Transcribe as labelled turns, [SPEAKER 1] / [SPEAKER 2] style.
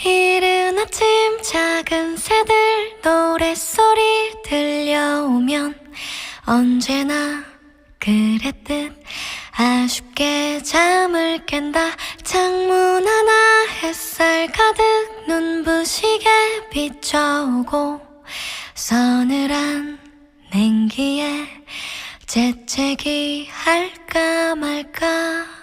[SPEAKER 1] 이른 아침 작은 새들 노랫소리 들려오면 언제나 그랬듯 아쉽게 잠을 깬다. 창문 하나 햇살 가득 눈부시게 비춰오고 서늘한 냉기에 재채기 할까 말까.